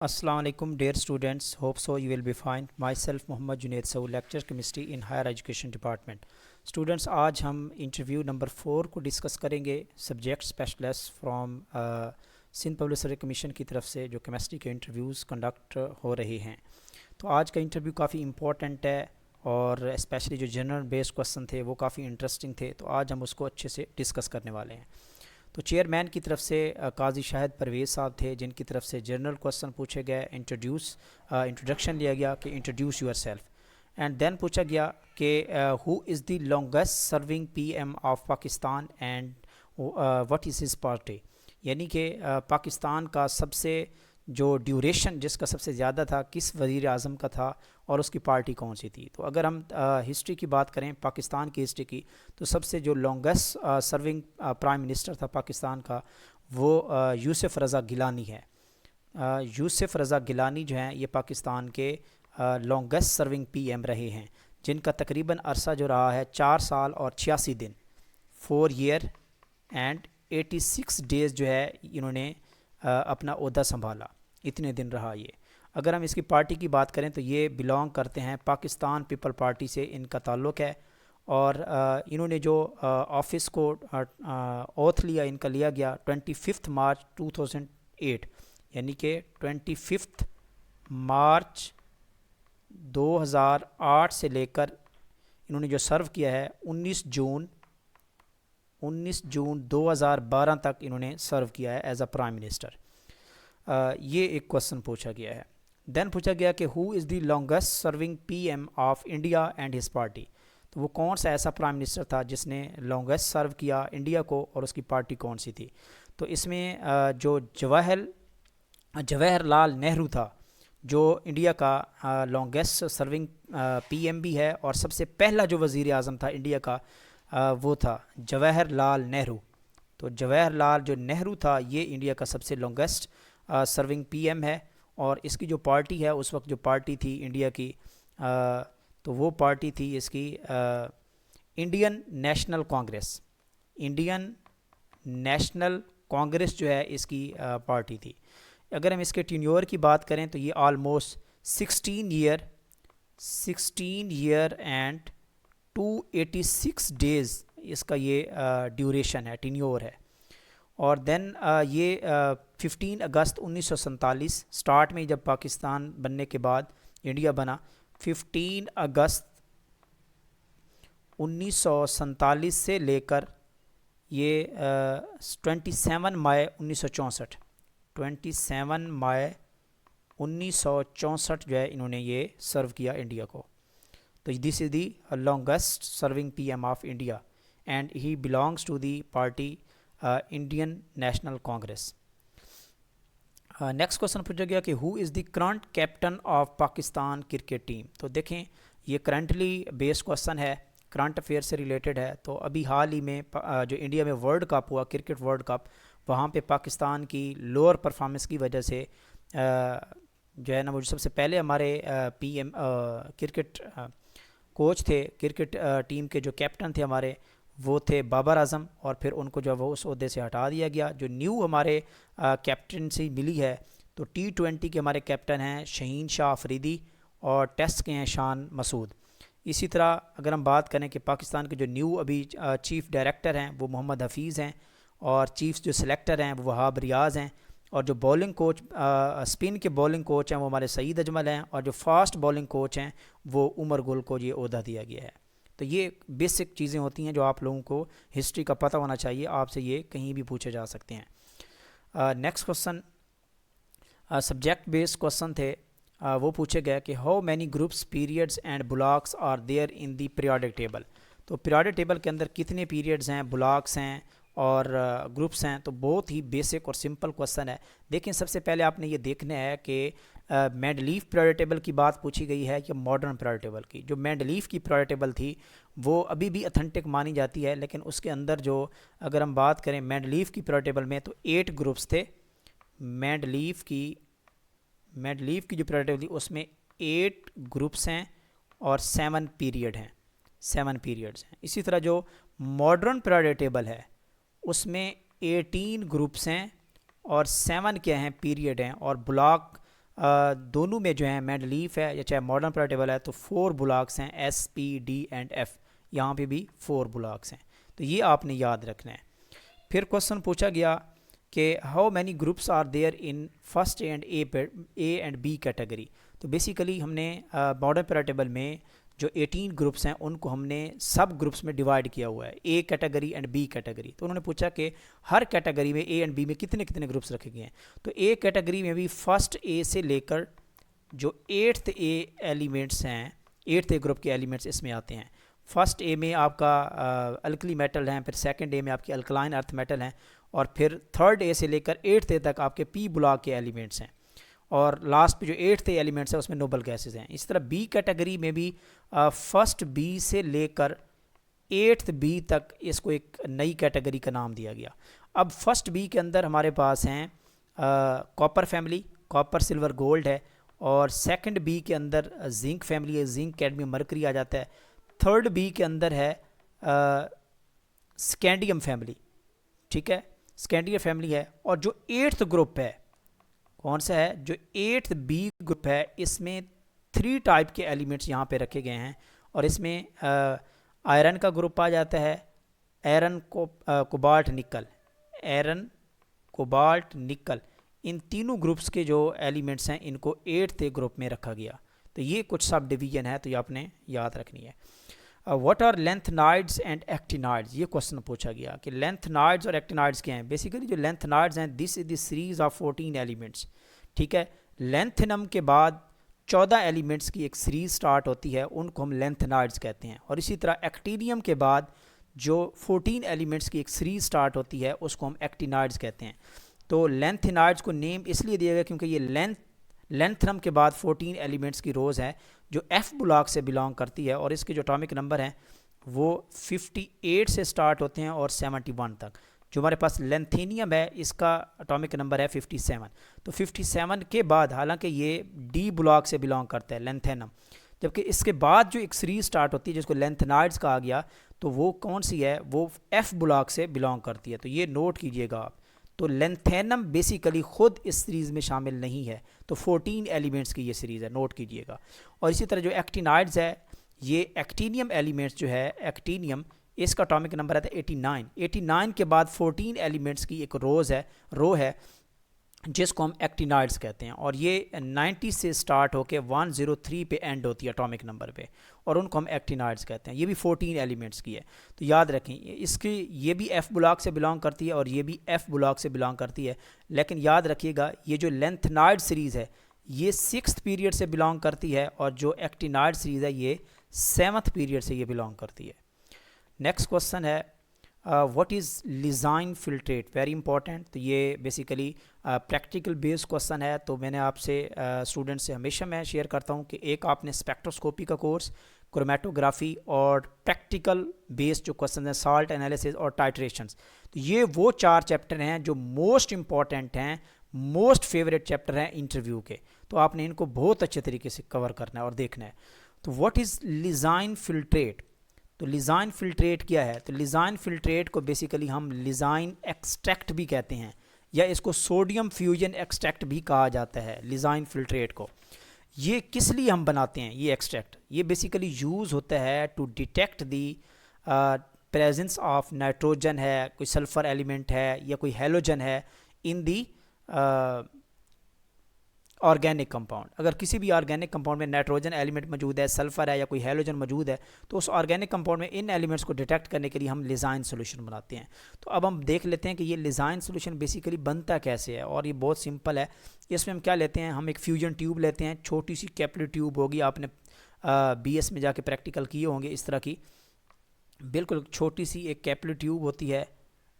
Assalamu alaikum dear students, hope so you will be fine. Myself Muhammad Junaid Saud, lecturer chemistry in higher education department. Students, आज हम interview number 4 को discuss करेंगे subject specialist from Sindh public service commission की तरफ से जो chemistry के interviews conduct हो रहे हैं। तो आज का इंटरव्यू काफ़ी इंपॉर्टेंट है और स्पेशली जो जनरल बेस्ड क्वेश्चन थे वो काफ़ी इंटरेस्टिंग थे, तो आज हम उसको अच्छे से डिस्कस करने वाले हैं। तो चेयरमैन की तरफ से काजी शाहिद परवेज़ साहब थे, जिनकी तरफ से जनरल क्वेश्चन पूछे गए, इंट्रोडक्शन लिया गया कि introduce yourself, and then पूछा गया कि who is the longest serving PM of Pakistan and what is his party, यानी कि पाकिस्तान का सबसे जो ड्यूरेशन जिसका सबसे ज़्यादा था किस वज़ीर आज़म का था और उसकी पार्टी कौन सी थी। तो अगर हम हिस्ट्री की बात करें, पाकिस्तान की हिस्ट्री की, तो सबसे जो लॉन्गेस्ट सर्विंग प्राइम मिनिस्टर था पाकिस्तान का वो यूसुफ रज़ा गिलानी है। यूसुफ रज़ा गिलानी जो हैं ये पाकिस्तान के लॉन्गेस्ट सर्विंग पीएम रहे हैं, जिनका तकरीबन अरसा जो रहा है 4 साल और 86 दिन, 4 ईयर एंड 86 डेज़ जो है इन्होंने अपना ओहदा संभाला, इतने दिन रहा ये। अगर हम इसकी पार्टी की बात करें तो ये बिलोंग करते हैं पाकिस्तान पीपल पार्टी से, इनका ताल्लुक़ है। और इन्होंने जो ऑफिस को ओथ लिया, इनका लिया गया 25 मार्च 2008, यानी कि 25 मार्च 2008 से लेकर इन्होंने जो सर्व किया है 19 जून 2012 तक इन्होंने सर्व किया है एज अ प्राइम मिनिस्टर। ये एक क्वेश्चन पूछा गया है। देन पूछा गया कि who is the longest serving PM of India and his party, तो वो कौन सा ऐसा प्राइम मिनिस्टर था जिसने लॉन्गेस्ट सर्व किया इंडिया को और उसकी पार्टी कौन सी थी। तो इसमें जो जवाहरलाल नेहरू था, जो इंडिया का लॉन्गेस्ट सर्विंग पीएम भी है और सबसे पहला जो वज़ीर आज़म था इंडिया का वो था जवाहरलाल नेहरू। तो जवाहरलाल जो नेहरू था ये इंडिया का सबसे लॉन्गेस्ट सर्विंग पीएम है। और इसकी जो पार्टी है, उस वक्त जो पार्टी थी इंडिया की, तो वो पार्टी थी इसकी इंडियन नेशनल कांग्रेस। इंडियन नेशनल कांग्रेस जो है इसकी पार्टी थी। अगर हम इसके टेन्योर की बात करें तो ये ऑलमोस्ट 16 ईयर एंड 286 डेज़ इसका ये ड्यूरेशन है, टेन्योर है। और देन ये 15 अगस्त 1947 स्टार्ट में जब पाकिस्तान बनने के बाद इंडिया बना, 15 अगस्त 1947 से लेकर ये 27 मई 1964, 27 मई 1964 जो है इन्होंने ये सर्व किया इंडिया को। तो this is the longest serving PM of India and he belongs to the party Indian National Congress. Next question पूछा गया कि who is the current captain of Pakistan cricket team. तो देखें ये करंटली बेस्ड क्वेश्चन है, करंट अफेयर से रिलेटेड है। तो अभी हाल ही में जो इंडिया में वर्ल्ड कप हुआ, क्रिकेट वर्ल्ड कप, वहाँ पे पाकिस्तान की लोअर परफॉर्मेंस की वजह से जो है ना, वो सबसे पहले हमारे पीएम क्रिकेट कोच थे, क्रिकेट टीम के जो कैप्टन थे हमारे, वो थे बाबर आजम, और फिर उनको जो वो उस ओहदे से हटा दिया गया। जो न्यू हमारे कैप्टनसी मिली है, तो T20 के हमारे कैप्टन हैं शहीन शाह अफरीदी और टेस्ट के हैं शान मसूद। इसी तरह अगर हम बात करें कि पाकिस्तान के जो न्यू अभी चीफ़ डायरेक्टर हैं वो मोहम्मद हफीज़ हैं, और चीफ जो सिलेक्टर हैं वो वहाब रियाज़ हैं, और जो बॉलिंग कोच स्पिन के बॉलिंग कोच हैं वो हमारे सईद अजमल हैं, और जो फास्ट बॉलिंग कोच हैं वो उमर गुल को ये ओहदा दिया गया है। तो ये बेसिक चीज़ें होती हैं जो आप लोगों को हिस्ट्री का पता होना चाहिए, आपसे ये कहीं भी पूछे जा सकते हैं। Next question subject based question थे। वो पूछे गए कि how many groups, periods and blocks are there in the periodic table. तो पीरियोडिक टेबल के अंदर कितने पीरियड्स हैं, ब्लॉक्स हैं और ग्रुप्स हैं। तो बहुत ही बेसिक और सिंपल क्वेश्चन है। देखिए सबसे पहले आपने ये देखना है कि मेंडलीफ पीरियोडिक टेबल की बात पूछी गई है या मॉडर्न पीरियोडिक टेबल की। जो मेंडलीफ की पीरियोडिक टेबल थी वो अभी भी अथेंटिक मानी जाती है, लेकिन उसके अंदर जो अगर हम बात करें मेंडलीफ की पीरियोडिक टेबल में, तो 8 ग्रुप्स थे। मेंडलीफ की जो पीरियोडिक टेबल थी उसमें 8 ग्रुप्स हैं और 7 पीरियड हैं, 7 पीरियड्स हैं। इसी तरह जो मॉडर्न पीरियोडिक टेबल है उसमें 18 ग्रुप्स हैं और 7 क्या हैं, पीरियड हैं, और ब्लॉक दोनों में जो है मेंडलीफ है या चाहे मॉडर्न पीरियड टेबल है तो 4 ब्लॉक्स हैं, S P D and F, यहाँ पे भी 4 ब्लॉक्स हैं, तो ये आपने याद रखना है। फिर क्वेश्चन पूछा गया कि how many groups are there in first and A and B category. तो बेसिकली हमने मॉडर्न पीरियड टेबल में जो 18 ग्रुप्स हैं उनको हमने सब ग्रुप्स में डिवाइड किया हुआ है, A category and B category. तो उन्होंने पूछा कि हर कैटेगरी में ए एंड बी में कितने कितने ग्रुप्स रखे गए हैं। तो ए कैटेगरी में भी फर्स्ट ए से लेकर जो 8th ए एलिमेंट्स हैं, 8th ए ग्रुप के एलिमेंट्स इसमें आते हैं। फर्स्ट ए में आपका अल्कली मेटल हैं, फिर सेकंड ए में आपकी अल्कलाइन अर्थ मेटल हैं, और फिर थर्ड ए से लेकर 8th ए तक आपके पी ब्लॉक के एलिमेंट्स हैं, और लास्ट पे जो 8th एलिमेंट्स है उसमें नोबल गैसेस हैं। इस तरह बी कैटेगरी में भी फर्स्ट बी से लेकर 8th बी तक इसको एक नई कैटेगरी का नाम दिया गया। अब फर्स्ट बी के अंदर हमारे पास हैं copper family, copper silver gold है, और सेकंड बी के अंदर जिंक फैमिली है, जिंक कैडमियम मरकरी आ जाता है। थर्ड बी के अंदर है स्कैंडियम फैमिली, ठीक है, स्कैंडियम फैमिली है। और जो 8th ग्रुप है कौन सा है, जो 8th बी ग्रुप है, इसमें 3 टाइप के एलिमेंट्स यहाँ पे रखे गए हैं, और इसमें आयरन का ग्रुप आ जाता है, iron cobalt nickel, iron cobalt nickel, इन तीनों ग्रुप्स के जो एलिमेंट्स हैं इनको 8th ग्रुप में रखा गया। तो ये कुछ सब डिवीजन है, तो ये आपने याद रखनी है। व्हाट आर लेंथनाइड्स एंड एक्टिनाइड्स, ये क्वेश्चन पूछा गया कि लेंथनाइड्स और एक्टिनाइड्स क्या हैं। बेसिकली जो लेंथनाइड्स हैं, this is the series of 14 elements, ठीक है। लेंथनम के बाद 14 एलिमेंट्स की एक सीरीज स्टार्ट होती है, उनको हम लेंथनाइड्स कहते हैं। और इसी तरह एक्टिनियम के बाद जो 14 एलिमेंट्स की एक सीरीज स्टार्ट होती है उसको हम एक्टिनाइड्स कहते हैं। तो लेंथनाइड्स को नेम इसलिए दिया गया क्योंकि ये लेंथनम के बाद 14 एलिमेंट्स की रोज़ है जो एफ ब्लॉक से बिलोंग करती है, और इसके जो एटॉमिक नंबर हैं वो 58 से स्टार्ट होते हैं और 71 तक। जो हमारे पास लेंथेनियम है इसका एटॉमिक नंबर है 57। तो 57 के बाद, हालांकि ये डी ब्लॉक से बिलोंग करता है लेंथेनम, जबकि इसके बाद जो एक सीरीज स्टार्ट होती है जिसको लेंथनाइड्स कहा गया, तो वो कौन सी है, वो एफ ब्लॉक से बिलोंग करती है। तो ये नोट कीजिएगा आप। तो लेंथेनम बेसिकली ख़ुद इस सीरीज़ में शामिल नहीं है, तो 14 एलिमेंट्स की ये सीरीज़ है, नोट कीजिएगा। और इसी तरह जो एक्टिनाइड्स है, ये एक्टिनियम एलिमेंट्स जो है, एक्टिनियम, इसका एटॉमिक नंबर आता है 89। 89 के बाद 14 एलिमेंट्स की एक रो है जिसको हम एक्टिनाइड्स कहते हैं, और ये 90 से स्टार्ट होकर 103 पे एंड होती है एटॉमिक नंबर पे, और उनको हम एक्टिनाइड्स कहते हैं। ये भी 14 एलिमेंट्स की है, तो याद रखें इसकी, ये भी एफ ब्लॉक से बिलोंग करती है और ये भी एफ ब्लॉक से बिलोंग करती है। लेकिन याद रखिएगा ये जो लेंथनाइड सीरीज़ है ये 6th पीरियड से बिलोंग करती है, और जो एक्टिनाइड सीरीज़ है ये 7th पीरियड से ये बिलोंग करती है। नेक्स्ट क्वेश्चन है व्हाट इज़ लिजाइन फिल्ट्रेट, वेरी इंपॉर्टेंट। तो ये बेसिकली प्रैक्टिकल बेस्ड क्वेश्चन है, तो मैंने आपसे स्टूडेंट से हमेशा मैं शेयर करता हूँ कि एक आपने स्पेक्ट्रोस्कोपी का कोर्स, क्रोमेटोग्राफी और प्रैक्टिकल बेस्ड जो क्वेश्चन हैं, साल्ट एनालिसिस और टाइट्रेशंस, तो ये वो 4 चैप्टर हैं जो मोस्ट इंपॉर्टेंट हैं, मोस्ट फेवरेट चैप्टर हैं इंटरव्यू के। तो आपने इनको बहुत अच्छे तरीके से कवर करना है और देखना है। तो व्हाट इज़ लिजाइन फिल्ट्रेट, तो लिजाइन फिल्ट्रेट क्या है, तो लिजाइन फिल्ट्रेट को बेसिकली हम लिजाइन एक्सट्रैक्ट भी कहते हैं, या इसको सोडियम फ्यूजन एक्सट्रैक्ट भी कहा जाता है लिजाइन फिल्ट्रेट को। ये किस लिए हम बनाते हैं ये एक्सट्रैक्ट, ये बेसिकली यूज़ होता है to detect the presence of nitrogen है, कोई सल्फ़र एलिमेंट है या कोई हेलोजन है इन दी ऑर्गेनिक कंपाउंड। अगर किसी भी ऑर्गेनिक कंपाउंड में नाइट्रोजन एलिमेंट मौजूद है, सल्फ़र है या कोई हेलोजन मौजूद है, तो उस ऑर्गेनिक कंपाउंड में इन एलिमेंट्स को डिटेक्ट करने के लिए हम लिजाइन सोल्यूशन बनाते हैं। तो अब हम देख लेते हैं कि ये लिजाइन सोल्यूशन बेसिकली बनता कैसे है, और ये बहुत सिंपल है। इसमें हम क्या लेते हैं, हम एक फ्यूजन ट्यूब लेते हैं, छोटी सी कैपिलरी ट्यूब होगी, आपने BS में जाके प्रैक्टिकल किए होंगे इस तरह की, बिल्कुल छोटी सी एक कैपिलरी ट्यूब होती है,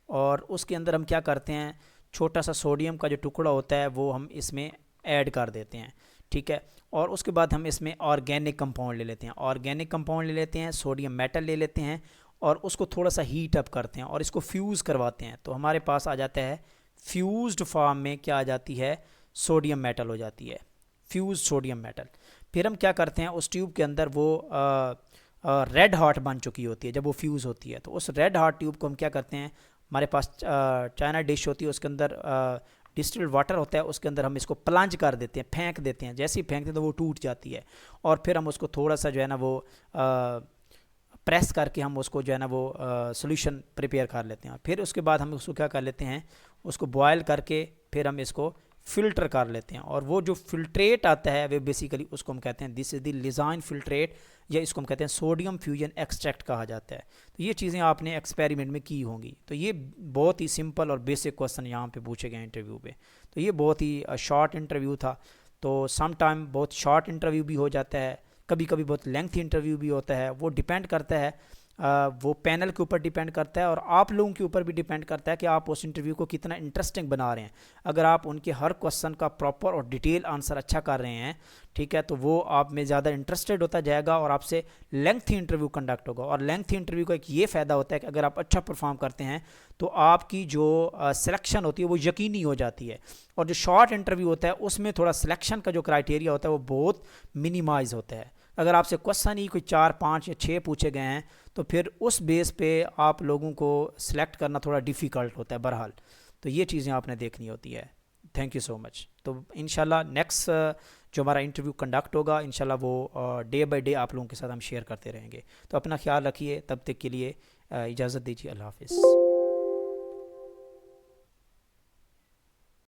और उसके अंदर हम क्या करते हैं, छोटा सा सोडियम का जो टुकड़ा होता है वो हम इसमें ऐड कर देते हैं, ठीक है। और उसके बाद हम इसमें ऑर्गेनिक कंपाउंड ले लेते हैं, ऑर्गेनिक कंपाउंड ले लेते हैं, सोडियम मेटल ले लेते हैं, और उसको थोड़ा सा हीट अप करते हैं और इसको फ्यूज़ करवाते हैं। तो हमारे पास आ जाता है फ्यूज्ड फॉर्म में क्या आ जाती है, सोडियम मेटल हो जाती है, फ्यूज सोडियम मेटल। फिर हम क्या करते हैं, उस ट्यूब के अंदर वो रेड हॉट बन चुकी होती है जब वो फ्यूज़ होती है, तो उस रेड हॉट ट्यूब को हम क्या करते हैं, हमारे पास चाइना डिश होती है, उसके अंदर डिस्टिल्ड वाटर होता है उसके अंदर हम इसको प्लंज कर देते हैं, फेंक देते हैं, जैसे ही फेंकते हैं तो वो टूट जाती है, और फिर हम उसको थोड़ा सा जो है ना वो प्रेस करके हम उसको जो है ना वो सोल्यूशन प्रिपेयर कर लेते हैं। फिर उसके बाद हम उसको क्या कर लेते हैं, उसको बॉयल करके फिर हम इसको फ़िल्टर कर लेते हैं, और वो जो फिल्ट्रेट आता है वे बेसिकली उसको हम कहते हैं दिस इज़ द लिजाइन फिल्ट्रेट, या इसको हम कहते हैं सोडियम फ्यूजन एक्सट्रैक्ट कहा जाता है। तो ये चीज़ें आपने एक्सपेरिमेंट में की होंगी। तो ये बहुत ही सिंपल और बेसिक क्वेश्चन यहाँ पे पूछे गए इंटरव्यू पे। तो ये बहुत ही शॉर्ट इंटरव्यू था। तो सम टाइम बहुत शॉर्ट इंटरव्यू भी हो जाता है, कभी कभी बहुत लेंथी इंटरव्यू भी होता है, वो डिपेंड करता है वो पैनल के ऊपर डिपेंड करता है, और आप लोगों के ऊपर भी डिपेंड करता है कि आप उस इंटरव्यू को कितना इंटरेस्टिंग बना रहे हैं। अगर आप उनके हर क्वेश्चन का प्रॉपर और डिटेल आंसर अच्छा कर रहे हैं, ठीक है, तो वो आप में ज़्यादा इंटरेस्टेड होता जाएगा और आपसे लेंथी इंटरव्यू कंडक्ट होगा। और लेंथी इंटरव्यू का एक ये फ़ायदा होता है कि अगर आप अच्छा परफॉर्म करते हैं तो आपकी जो सिलेक्शन होती है वो यकीनी हो जाती है। और जो शॉर्ट इंटरव्यू होता है उसमें थोड़ा सिलेक्शन का जो क्राइटेरिया होता है वो बहुत मिनिमाइज होता है। अगर आपसे क्वेश्चन ही कोई 4, 5 या 6 पूछे गए हैं तो फिर उस बेस पे आप लोगों को सिलेक्ट करना थोड़ा डिफ़िकल्ट होता है बहरहाल। तो ये चीज़ें आपने देखनी होती है। Thank you so much. तो इंशाल्लाह नेक्स्ट जो हमारा इंटरव्यू कंडक्ट होगा इंशाल्लाह वो डे बाय डे आप लोगों के साथ हम शेयर करते रहेंगे। तो अपना ख्याल रखिए, तब तक के लिए इजाज़त दीजिए। अल्लाह हाफ़िज़।